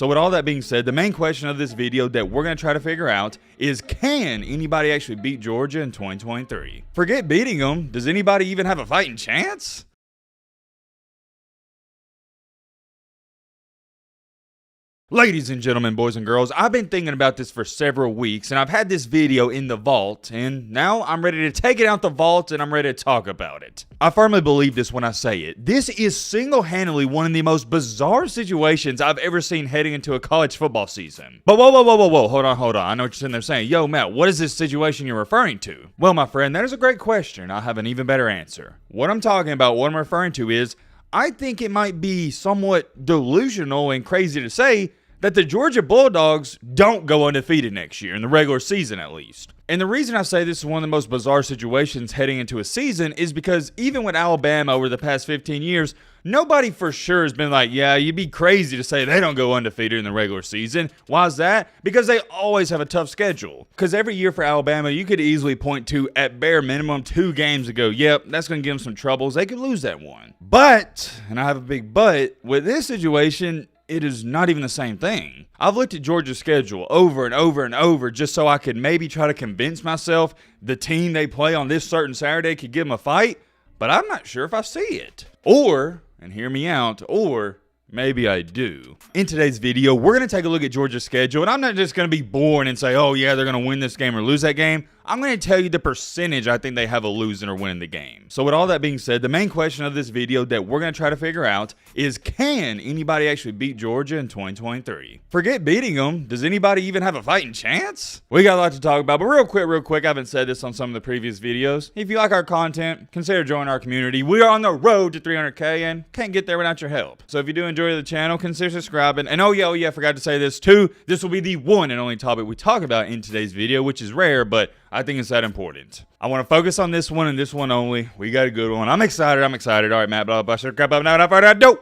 So with all that being said, the main question of this video that we're going to try to figure out is, can anybody actually beat Georgia in 2023? Forget beating them, does anybody even have a fighting chance? Ladies and gentlemen, boys and girls, I've been thinking about this for several weeks, and I've had this video in the vault, and now I'm ready to take it out the vault and I'm ready to talk about it. I firmly believe this when I say it. This is single-handedly one of the most bizarre situations I've ever seen heading into a college football season. But whoa, hold on. I know what you're sitting there saying. Yo, Matt, what is this situation you're referring to? Well, my friend, that is a great question. I have an even better answer. What I'm talking about, what I'm referring to is, I think it might be somewhat delusional and crazy to say that the Georgia Bulldogs don't go undefeated next year, in the regular season at least. And the reason I say this is one of the most bizarre situations heading into a season is because even with Alabama over the past 15 years, nobody for sure has been like, yeah, you'd be crazy to say they don't go undefeated in the regular season. Why is that? Because they always have a tough schedule. Because every year for Alabama, you could easily point to, at bare minimum, 2 games ago, yep, that's going to give them some troubles. They could lose that one. But, and I have a big but, with this situation, it is not even the same thing. I've looked at Georgia's schedule over and over just so I could maybe try to convince myself the team they play on this certain Saturday could give them a fight, but I'm not sure if I see it. Or, and hear me out, or maybe I do. In today's video, we're going to take a look at Georgia's schedule, and I'm not just going to be boring and say, oh yeah, they're going to win this game or lose that game. I'm going to tell you the percentage I think they have of losing or winning the game. So with all that being said, the main question of this video that we're going to try to figure out is, can anybody actually beat Georgia in 2023? Forget beating them, does anybody even have a fighting chance? We got a lot to talk about, but real quick, I haven't said this on some of the previous videos. If you like our content, consider joining our community. We are on the road to 300K and can't get there without your help. So if you do enjoy the channel, consider subscribing. And oh yeah, I forgot to say this too. This will be the one and only topic we talk about in today's video, which is rare, but I think it's that important. I want to focus on this one and this one only. We got a good one. I'm excited. All right, Matt, blah, blah, blah, blah, now, without further ado.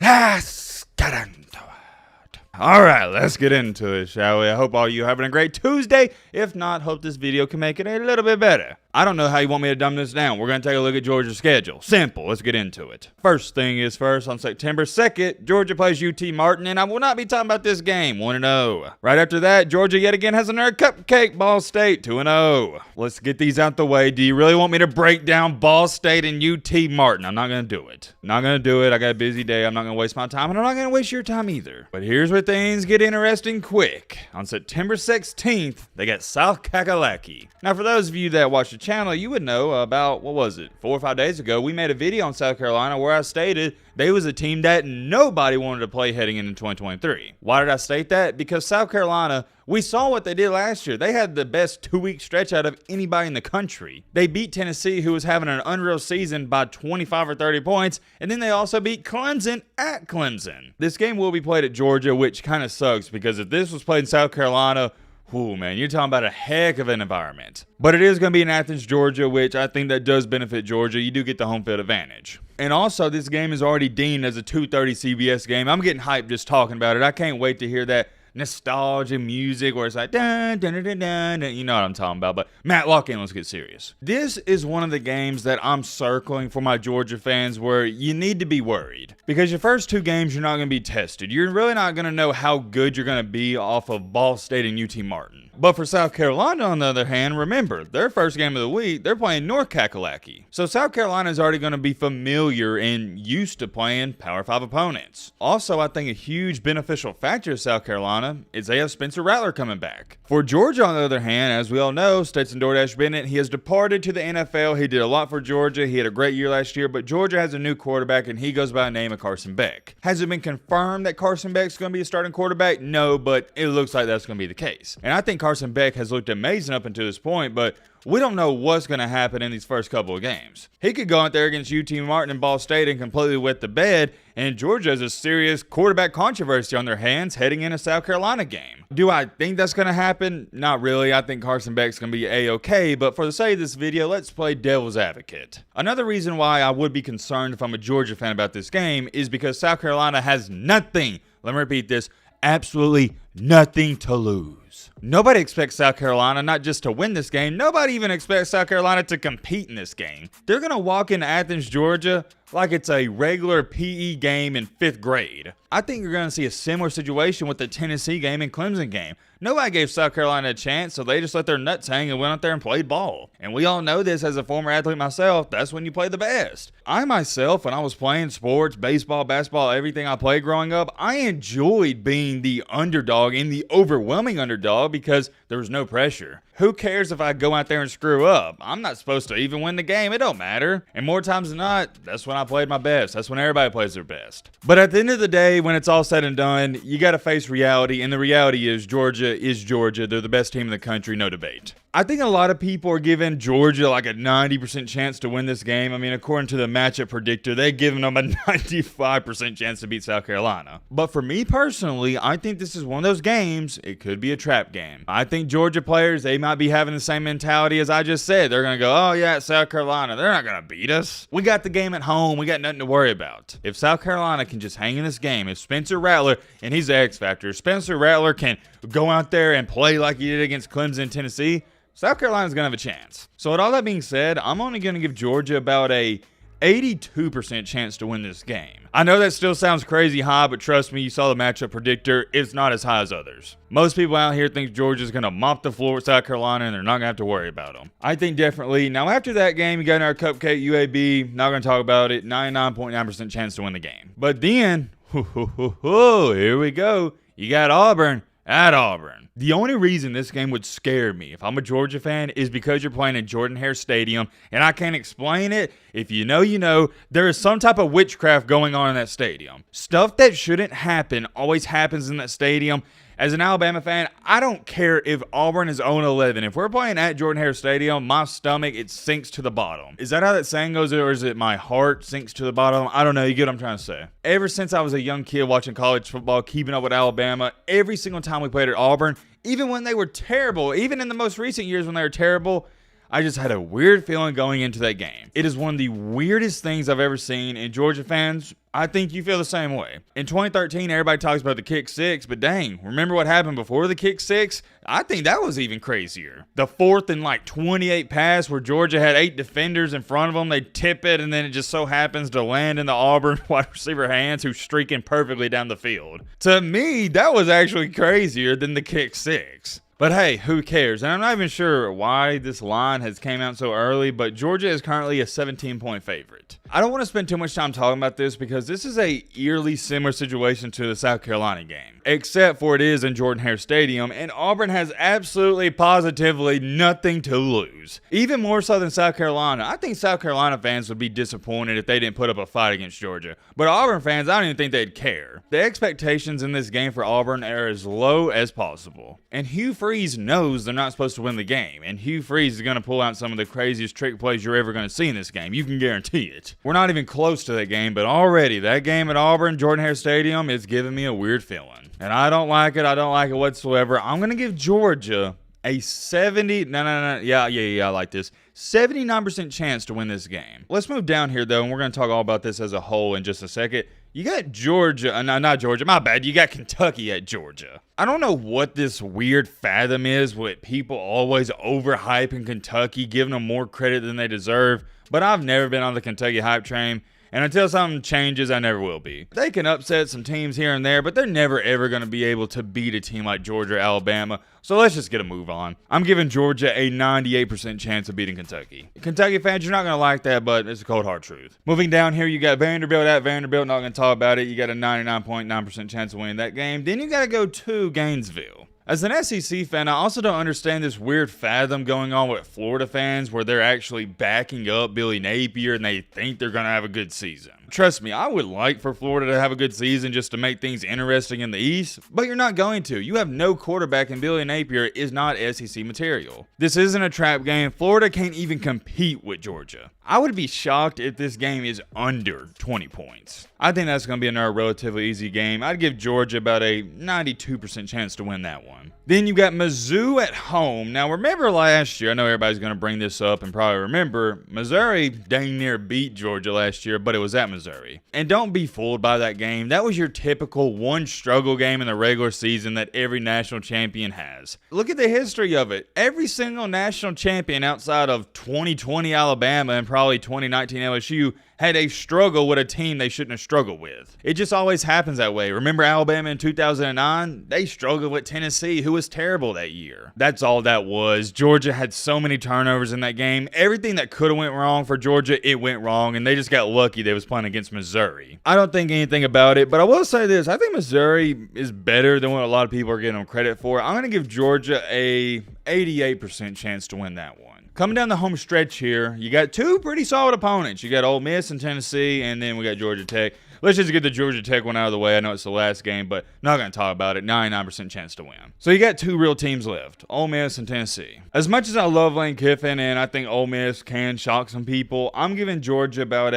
Let's get into it. All right, let's get into it, shall we? I hope all you are having a great Tuesday. If not, hope this video can make it a little bit better. I don't know how you want me to dumb this down. We're going to take a look at Georgia's schedule. Simple. Let's get into it. First thing is first, on September 2nd, Georgia plays UT Martin, and I will not be talking about this game, 1-0. Right after that, Georgia yet again has another cupcake, Ball State, 2-0. Let's get these out the way. Do you really want me to break down Ball State and UT Martin? I'm not going to do it. I got a busy day. I'm not going to waste my time, and I'm not going to waste your time either. But here's where things get interesting quick. On September 16th, they got South Kakalaki. Now, for those of you that watch the channel, you would know about, 4 or 5 days ago, we made a video on South Carolina where I stated they was a team that nobody wanted to play heading into 2023. Why did I state that? Because South Carolina, we saw what they did last year. They had the best 2-week stretch out of anybody in the country. They beat Tennessee, who was having an unreal season, by 25 or 30 points, and then they also beat Clemson at Clemson. This game will be played at Georgia, which kind of sucks, because if this was played in South Carolina, ooh, man, you're talking about a heck of an environment. But it is going to be in Athens, Georgia, which I think that does benefit Georgia. You do get the home field advantage. And also, this game is already deemed as a 2:30 CBS game. I'm getting hyped just talking about it. I can't wait to hear that nostalgia music where it's like dun, dun, dun, dun, dun, dun. You know what I'm talking about. But Matt, lock in, let's get serious. This is one of the games that I'm circling for my Georgia fans where you need to be worried, because your first 2 games you're not going to be tested. You're really not going to know how good you're going to be off of Ball State and UT Martin. But for South Carolina, on the other hand, remember, their first game of the week, they're playing North Kakalaki. So South Carolina is already going to be familiar and used to playing Power 5 opponents. Also, I think a huge beneficial factor of South Carolina is they have Spencer Rattler coming back. For Georgia, on the other hand, as we all know, Stetson DoorDash Bennett, he has departed to the NFL. He did a lot for Georgia. He had a great year last year, but Georgia has a new quarterback, and he goes by the name of Carson Beck. Has it been confirmed that Carson Beck's going to be a starting quarterback? No, but it looks like that's going to be the case. And I think Carson Beck has looked amazing up until this point, but we don't know what's going to happen in these first couple of games. He could go out there against UT Martin and Ball State and completely wet the bed, and Georgia has a serious quarterback controversy on their hands heading in a South Carolina game. Do I think that's going to happen? Not really. I think Carson Beck's going to be A-okay, but for the sake of this video, let's play devil's advocate. Another reason why I would be concerned if I'm a Georgia fan about this game is because South Carolina has nothing, let me repeat this, absolutely nothing to lose. lose. Nobody expects South Carolina not just to win this game, nobody even expects South Carolina to compete in this game. They're going to walk into Athens, Georgia like it's a regular PE game in 5th grade. I think you're going to see a similar situation with the Tennessee game and Clemson game. Nobody gave South Carolina a chance, so they just let their nuts hang and went out there and played ball. And we all know this as a former athlete myself, that's when you play the best. I myself, when I was playing sports, baseball, basketball, everything I played growing up, I enjoyed being the underdog and the overwhelming underdog because there was no pressure. Who cares if I go out there and screw up? I'm not supposed to even win the game. It don't matter. And more times than not, that's when I played my best. That's when everybody plays their best. But at the end of the day, when it's all said and done, you got to face reality. And the reality is Georgia is Georgia. They're the best team in the country, no debate. I think a lot of people are giving Georgia like a 90% chance to win this game. I mean, according to the matchup predictor, they're giving them a 95% chance to beat South Carolina. But for me personally, I think this is one of those games, it could be a trap game. I think Georgia players, they might be having the same mentality as I just said. They're going to go, oh yeah, it's South Carolina. They're not going to beat us. We got the game at home. We got nothing to worry about. If South Carolina can just hang in this game, if Spencer Rattler, and he's the X factor, Spencer Rattler can go out there and play like he did against Clemson and Tennessee, South Carolina's going to have a chance. So with all that being said, I'm only going to give Georgia about a 82% chance to win this game. I know that still sounds crazy high, but trust me, you saw the matchup predictor, it's not as high as others. Most people out here think Georgia's going to mop the floor with South Carolina and they're not going to have to worry about them. I think definitely. Now after that game, you got our Cupcake UAB, not going to talk about it, 99.9% chance to win the game. But then, here we go, you got Auburn at Auburn. The only reason this game would scare me if I'm a Georgia fan is because you're playing in Jordan-Hare Stadium, and I can't explain it. If you know, you know. There is some type of witchcraft going on in that stadium. Stuff that shouldn't happen always happens in that stadium. As an Alabama fan, I don't care if Auburn is 0-11. If we're playing at Jordan-Hare Stadium, my stomach, it sinks to the bottom. Is that how that saying goes, or is it my heart sinks to the bottom? I don't know. You get what I'm trying to say. Ever since I was a young kid watching college football, keeping up with Alabama, every single time we played at Auburn, even when they were terrible, even in the most recent years when they were terrible, I just had a weird feeling going into that game. It is one of the weirdest things I've ever seen, and Georgia fans, I think you feel the same way. In 2013, everybody talks about the kick six, but dang, remember what happened before the kick six? I think that was even crazier. The 4th and like 28 pass where Georgia had 8 defenders in front of them. They tip it, and then it just so happens to land in the Auburn wide receiver hands who's streaking perfectly down the field. To me, that was actually crazier than the kick six. But hey, who cares? And I'm not even sure why this line has came out so early, but Georgia is currently a 17-point favorite. I don't want to spend too much time talking about this because this is a eerily similar situation to the South Carolina game, except for it is in Jordan-Hare Stadium, and Auburn has absolutely positively nothing to lose. Even more so than South Carolina. I think South Carolina fans would be disappointed if they didn't put up a fight against Georgia, but Auburn fans, I don't even think they'd care. The expectations in this game for Auburn are as low as possible, and Hugh Freeze knows they're not supposed to win the game, and Hugh Freeze is going to pull out some of the craziest trick plays you're ever going to see in this game. You can guarantee it. We're not even close to that game, but already that game at Auburn, Jordan-Hare Stadium, is giving me a weird feeling. And I don't like it. I don't like it whatsoever. I'm going to give Georgia a 70, I like this. 79% chance to win this game. Let's move down here, though, and we're going to talk all about this as a whole in just a second. You got Georgia, not Georgia, my bad. You got Kentucky at Georgia. I don't know what this weird fathom is with people always overhyping Kentucky, giving them more credit than they deserve, but I've never been on the Kentucky hype train. And until something changes, I never will be. They can upset some teams here and there, but they're never ever going to be able to beat a team like Georgia or Alabama. So let's just get a move on. I'm giving Georgia a 98% chance of beating Kentucky. Kentucky fans, you're not going to like that, but it's a cold hard truth. Moving down here, you got Vanderbilt at Vanderbilt. Not going to talk about it. You got a 99.9% chance of winning that game. Then you got to go to Gainesville. As an SEC fan, I also don't understand this weird fathom going on with Florida fans where they're actually backing up Billy Napier and they think they're going to have a good season. Trust me, I would like for Florida to have a good season just to make things interesting in the East, but you're not going to. You have no quarterback, and Billy Napier is not SEC material. This isn't a trap game. Florida can't even compete with Georgia. I would be shocked if this game is under 20 points. I think that's going to be another relatively easy game. I'd give Georgia about a 92% chance to win that one. Then you got Mizzou at home. Now remember last year, I know everybody's going to bring this up and probably remember, Missouri dang near beat Georgia last year, but it was at Missouri. And don't be fooled by that game. That was your typical one struggle game in the regular season that every national champion has. Look at the history of it. Every single national champion outside of 2020 Alabama and probably 2019 LSU had a struggle with a team they shouldn't have struggled with. It just always happens that way. Remember Alabama in 2009? They struggled with Tennessee, who was terrible that year. That's all that was. Georgia had so many turnovers in that game. Everything that could have went wrong for Georgia, it went wrong, and they just got lucky they was playing against Missouri. I don't think anything about it, but I will say this. I think Missouri is better than what a lot of people are giving them credit for. I'm going to give Georgia a 88% chance to win that one. Coming down the home stretch here, you got two pretty solid opponents. You got Ole Miss and Tennessee, and then we got Georgia Tech. Let's just get the Georgia Tech one out of the way. I know it's the last game, but not going to talk about it. 99% chance to win. So you got two real teams left, Ole Miss and Tennessee. As much as I love Lane Kiffin and I think Ole Miss can shock some people, I'm giving Georgia about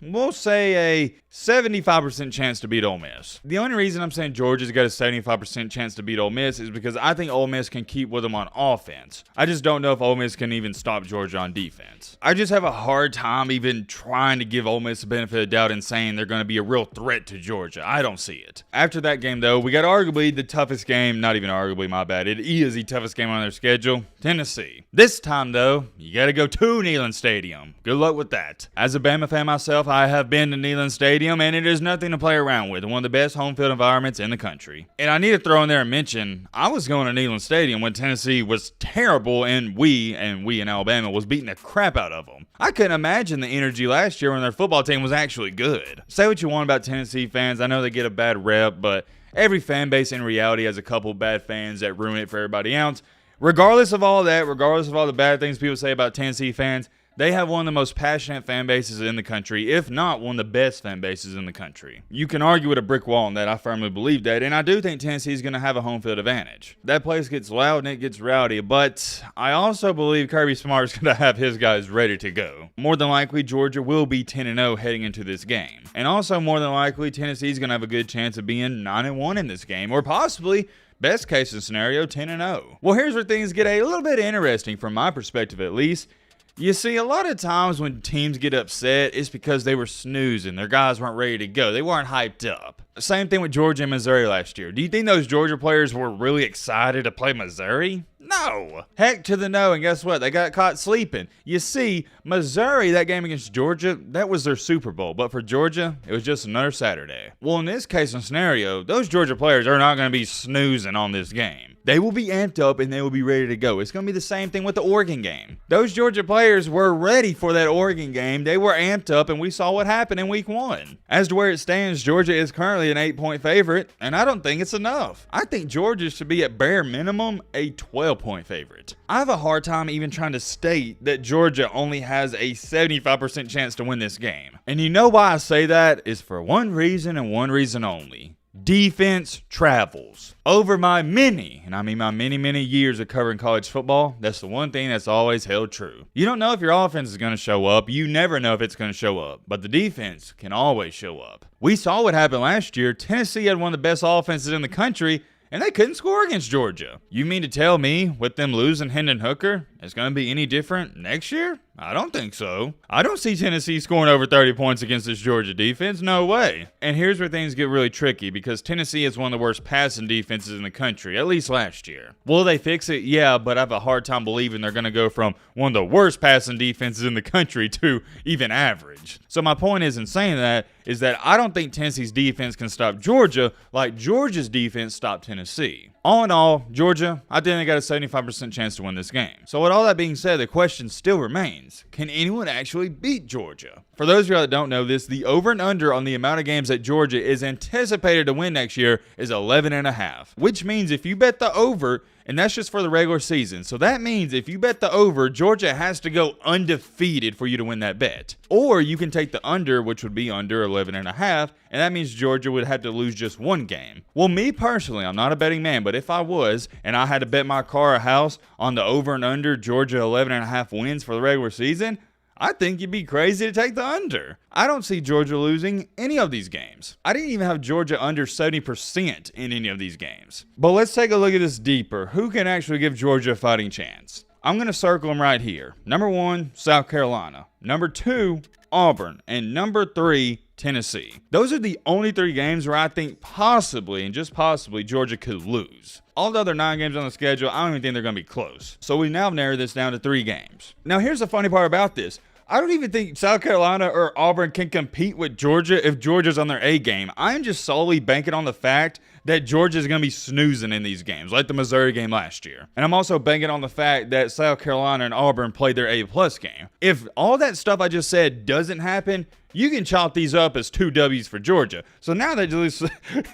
we'll say a 75% chance to beat Ole Miss. The only reason I'm saying Georgia's got a 75% chance to beat Ole Miss is because I think Ole Miss can keep with them on offense. I just don't know if Ole Miss can even stop Georgia on defense. I just have a hard time even trying to give Ole Miss the benefit of the doubt and saying they're going to be a real threat to Georgia. I don't see it. After that game, though, we got arguably the toughest game. Not even arguably, my bad. It is the toughest game on their schedule. Tennessee. This time, though, you got to go to Neyland Stadium. Good luck with that. As a Bama fan myself, I have been to Neyland Stadium, and it is nothing to play around with. One of the best home field environments in the country. And I need to throw in there and mention, I was going to Neyland Stadium when Tennessee was terrible, and we in Alabama was beating the crap out of them. I couldn't imagine the energy last year when their football team was actually good. Say what you want about Tennessee fans. I know they get a bad rep, but every fan base in reality has a couple bad fans that ruin it for everybody else. Regardless of all that, regardless of all the bad things people say about Tennessee fans, they have one of the most passionate fan bases in the country, if not one of the best fan bases in the country. You can argue with a brick wall on that. I firmly believe that, and I do think Tennessee is going to have a home field advantage. That place gets loud and it gets rowdy, but I also believe Kirby Smart is going to have his guys ready to go. More than likely, Georgia will be 10-0 heading into this game. And also, more than likely, Tennessee is going to have a good chance of being 9-1 in this game, or possibly, best case scenario, 10-0. Well, here's where things get a little bit interesting from my perspective at least. You see, a lot of times when teams get upset, it's because they were snoozing. Their guys weren't ready to go. They weren't hyped up. Same thing with Georgia and Missouri last year. Do you think those Georgia players were really excited to play Missouri? No. Heck to the no, and guess what? They got caught sleeping. You see, Missouri, that game against Georgia, that was their Super Bowl. But for Georgia, it was just another Saturday. Well, in this case and scenario, those Georgia players are not going to be snoozing on this game. They will be amped up and they will be ready to go. It's going to be the same thing with the Oregon game. Those Georgia players were ready for that Oregon game. They were amped up, and we saw what happened in week 1. As to where it stands, Georgia is currently an 8-point favorite, and I don't think it's enough. I think Georgia should be at bare minimum a 12-point favorite. I have a hard time even trying to state that Georgia only has a 75% chance to win this game. And you know why I say that is for one reason and one reason only. Defense travels. Over my many years of covering college football, that's the one thing that's always held true. You don't know if your offense is going to show up. You never know if it's going to show up. But the defense can always show up. We saw what happened last year. Tennessee had one of the best offenses in the country, and they couldn't score against Georgia. You mean to tell me, with them losing Hendon Hooker, it's going to be any different next year? I don't think so. I don't see Tennessee scoring over 30 points against this Georgia defense. No way. And here's where things get really tricky, because Tennessee is one of the worst passing defenses in the country, at least last year. Will they fix it? Yeah, but I have a hard time believing they're going to go from one of the worst passing defenses in the country to even average. So my point is, in saying that, is that I don't think Tennessee's defense can stop Georgia like Georgia's defense stopped Tennessee. All in all, Georgia, I think they got a 75% chance to win this game. So with all that being said, the question still remains, can anyone actually beat Georgia? For those of you that don't know this, the over and under on the amount of games that Georgia is anticipated to win next year is 11.5, which means if you bet the over, and that's just for the regular season. So that means if you bet the over, Georgia has to go undefeated for you to win that bet. Or you can take the under, which would be under 11.5, and that means Georgia would have to lose just one game. Well, me personally, I'm not a betting man, but if I was, and I had to bet my car or house on the over and under Georgia 11.5 wins for the regular season, I think you'd be crazy to take the under. I don't see Georgia losing any of these games. I didn't even have Georgia under 70% in any of these games. But let's take a look at this deeper. Who can actually give Georgia a fighting chance? I'm going to circle them right here. Number 1, South Carolina. Number 2, Auburn. And number 3, Tennessee. Those are the only 3 games where I think possibly, and just possibly, Georgia could lose. All the other 9 games on the schedule, I don't even think they're going to be close. So we now narrow this down to 3 games. Now here's the funny part about this. I don't even think South Carolina or Auburn can compete with Georgia if Georgia's on their A game. I'm just solely banking on the fact that Georgia's going to be snoozing in these games, like the Missouri game last year. And I'm also banking on the fact that South Carolina and Auburn played their A+ game. If all that stuff I just said doesn't happen, you can chalk these up as 2 W's for Georgia. So now that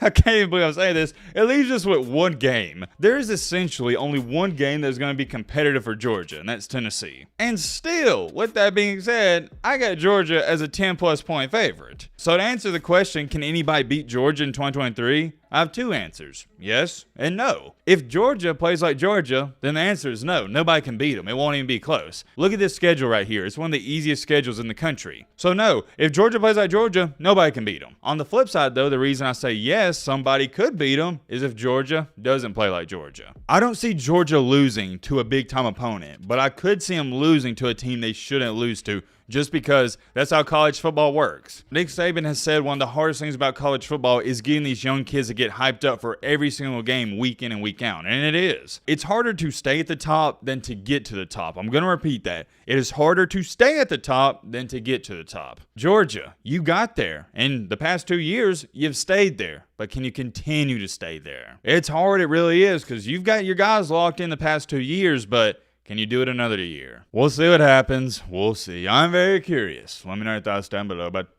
I can't even believe I'm saying this, it leaves us with 1 game. There is essentially only 1 game that's going to be competitive for Georgia, and that's Tennessee. And still, with that being said, I got Georgia as a 10+ point favorite. So to answer the question, can anybody beat Georgia in 2023? I have 2 answers, yes and no. If Georgia plays like Georgia, then the answer is no. Nobody can beat them. It won't even be close. Look at this schedule right here. It's one of the easiest schedules in the country. So no, if Georgia plays like Georgia, nobody can beat them. On the flip side though, the reason I say yes, somebody could beat them is if Georgia doesn't play like Georgia. I don't see Georgia losing to a big time opponent, but I could see them losing to a team they shouldn't lose to, just because that's how college football works. Nick Saban has said one of the hardest things about college football is getting these young kids to get hyped up for every single game week in and week out, and it is. It's harder to stay at the top than to get to the top. I'm going to repeat that. It is harder to stay at the top than to get to the top. Georgia, you got there. In the past 2 years, you've stayed there. But can you continue to stay there? It's hard, it really is, because you've got your guys locked in the past 2 years, but can you do it another year? We'll see what happens. We'll see. I'm very curious. Let me know your thoughts down below. But